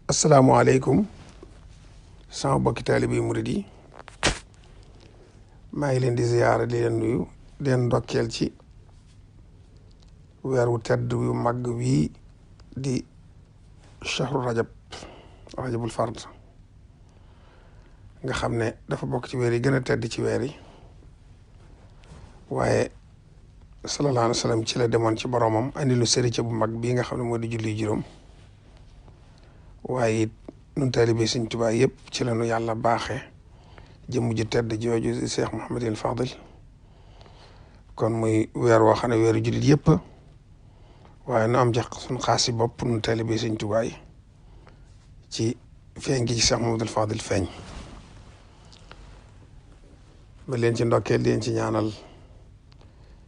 asalaamaaleykum sama bokki taalibe murid yi maa ngi leen di ziyaara di leen nuyu di leen ndokkeel ci weer wu tedd yu màgg wii di shahru rajabul fard nga xam ne dafa bokk ci weer yi gën a tedd ci weer yi waaye sallallahu alayhi wa sallam ci la demoon ci boromam andi lu sëriñ bu mag bii nga xam ne moo di julli juróom waaye it nun taalibe Sëriñ Tuubaa yëpp ci la nu yàlla baaxee jëmm ji tedd jooju di Cheikh Mouhamadul Fadil kon muy weer woo xam ne weeru jullit yëpp waaye nu am jax suñ xaasi bopp nun taalibe Sëriñ Tuubaa yi ci feeñ gi ci Cheikh Mouhamadul Fadil feeñ ba leen ci ndokkeel leen ci ñaanal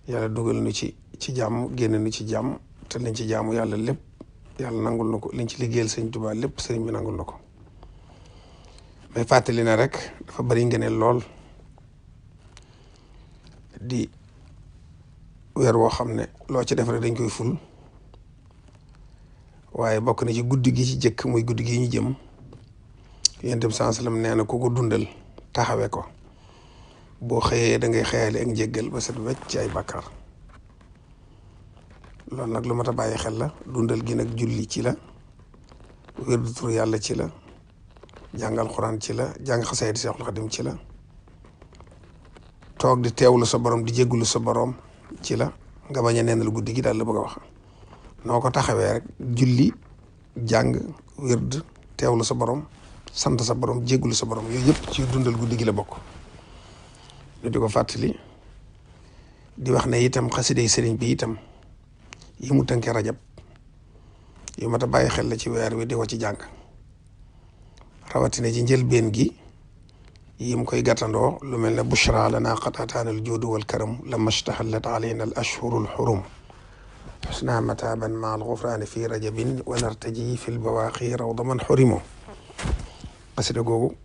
yàlla dugal nu ci jàmm génn nu ci jàmm te liñ ci jaamu yàlla lépp yàlla nangul na ko liñ ci liggéeyal Sëriñ Tuubaa lépp sëriñ bi nangul na ko may fàttali ne rek dafa bari ngëneel lool di weer woo xam ne loo ci def rek dañ koy ful waaye bokk na ci guddi gi ci jëkk muy guddi gi ñu jëm Yonent bi sallallahu alayhi wasallam nee na ku ko dundal taxawe ko boo xëyee da ngay xëyale ak njéggal ba set wecc ci ay bàkkaar loolu nag lu mat a bàyyi xel la dundal gi nag julli ci la wérdu turu yàlla ci la jàngal xuraan ci la jàng xasaayid Seexul Xadim ci la toog di teewlu sa borom di jéggulu sa borom ci la nga bañ a neenal guddi gi daal la bëgg a wax noo ko taxawee rek julli jàng wérd teewlu sa borom sant sa borom jéggulu sa borom yooyu yëpp ci dundal guddi gi la bokk ñu di ko fàttali di wax ne itam xasiday sëriñ bi itam yi mu tënke rajab yu mat a bàyyi xel la ci weer wi di ko ci jàng rawatina ci njëlbeen gi yi mu koy gàttandoo lu mel ne bushra lana qad ataana al juudu wal karam lamma shtahallat alayna al ashhuru al xurum xusna mataban ma al gufraani fi rajabin wa nartaji fi l bawaaqi rawda man xurimo xasida googu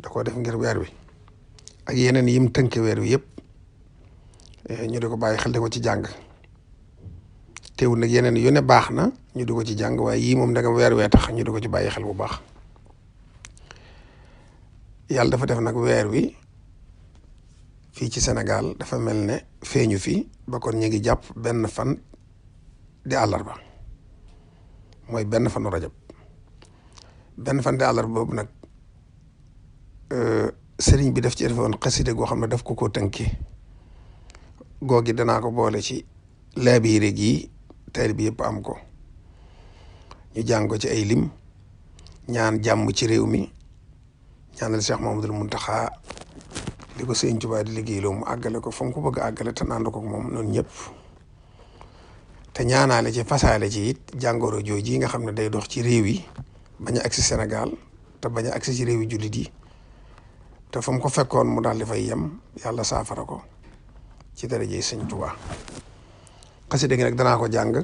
da koo def ngir weer wi ak yeneen yim tënke weer wi yëpp ñu di ko bàyyi xel di ko ci jàng teewul nag yeneen yu ne baax na ñu di ko ci jàng waaye yii moom ndagam weer wee tax ñu di ko ci bàyyi xel bu baax yàlla dafa def nag weer wi fii ci Sénégal dafa mel ne feeñu fi ba kon ñu ngi jàpp benn fan di àllarba mooy benn fanu rajab benn fan di àllarba boobu nag sëriñ bi daf ci defoon xaside goo xam ne daf ko tënki googi danaa ko boole ci laabiire gi tayr bi yëpp am ko ñu jàng ko ci ay lim ñaan jàmm ci réew mi ñaanal Cheikh Mamadou Muntaxa li ko Sëriñ Tuubaa di liggéeyloo mu àggale ko fa mu ko bëgg a àggale te naan ko moom noonu ñëpp te ñaanaale ci fasaale ci it jàngoro jooju yi nga xam ne day dox ci réew yi bañ a agsi Sénégal te bañ a agsi ci réew yi jullit yi te fa mu ko fekkoon mu daal di fay yem yàlla saafara ko ci darajey Sëriñ Tuubaa xasida gi nag danaa ko jàng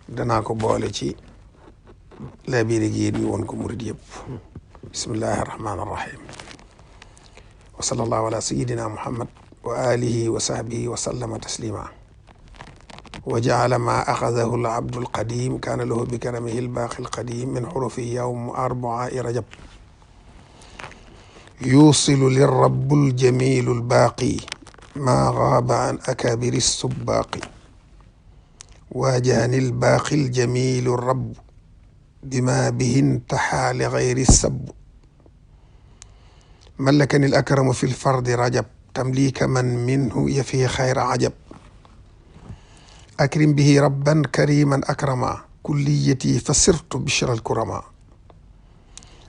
danaa ko boole ci laabiire gi ñu woon ko murid yëpp bismillahi arrahmani arrahim wa sallallahu ala sayidina muhammad wa alihi wa sahbihi wa sallama taslima wa jaala ma axadahu al abdu alqadim kaana lahu bi karamihi albaaqi alqadim min xurufi yawm arbaai rajab yuusilu lirrabu aljamilu albaaqi ma gaaba an akabiri subbaaqi واجهني الباقي الجميل الرب بما به انتحى لغير السب ملكني الأكرم في الفرد رجب تمليك من منه يفي خير عجب أكرم به ربا كريما أكرما كليتي فسرت بشر الكرما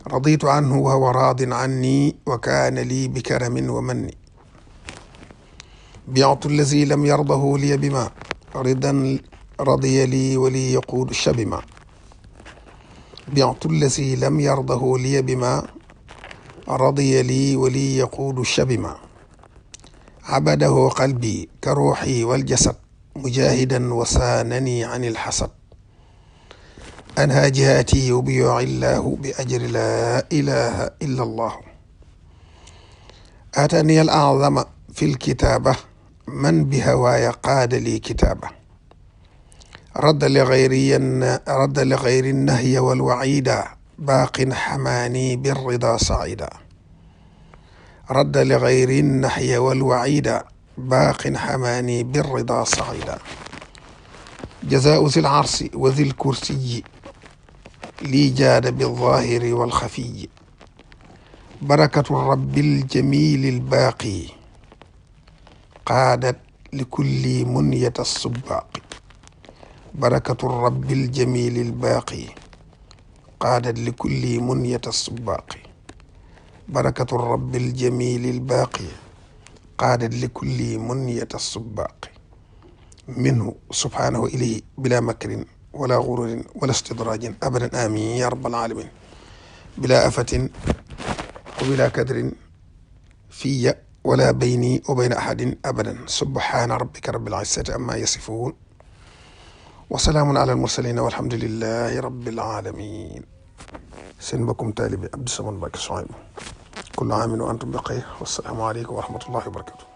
رضيت عنه وهو راض عني وكان لي بكرم ومن بعت الذي لم يرضه لي بما رضا رضي لي ولي يقود شبما بعت الذي لم يرضه لي بما رضي لي ولي يقود شبما عبده قلبي كروحي والجسد مجاهدا وسانني عن الحسد أنهى جهاتي يبيع الله بأجر لا إله إلا الله آتاني الأعظم في الكتابة من بهواي قاد لي كتابة رد لغير النهي والوعيدا باق حماني بالرضا صعيدا رد لغير النهي والوعيدا باق حماني بالرضا صعيدا جزاء ذي العرش وذي الكرسي لي جاد بالظاهر والخفي بركة الرب الجميل الباقي قادت لكل منية السباق بركة الرب الجميل الباقي قادت لكل منية السباق بركة الرب الجميل الباقي قادت لكل منية السباق منه سبحانه إليه بلا مكر ولا غرور ولا استدراج أبدا آمين يا رب العالمين بلا آفة وبلا كدر في ولا بيني وبين أحد أبدا سبحان ربك رب العزة عما يصفون وسلام على المرسلين والحمد لله رب العالمين seen mbokkum taalibe Abdou Samane Mbacké Souhaïbou kullu aamin wa antum bi xayr wassalaamu aleykum wa rahmatullahi wa barakatuh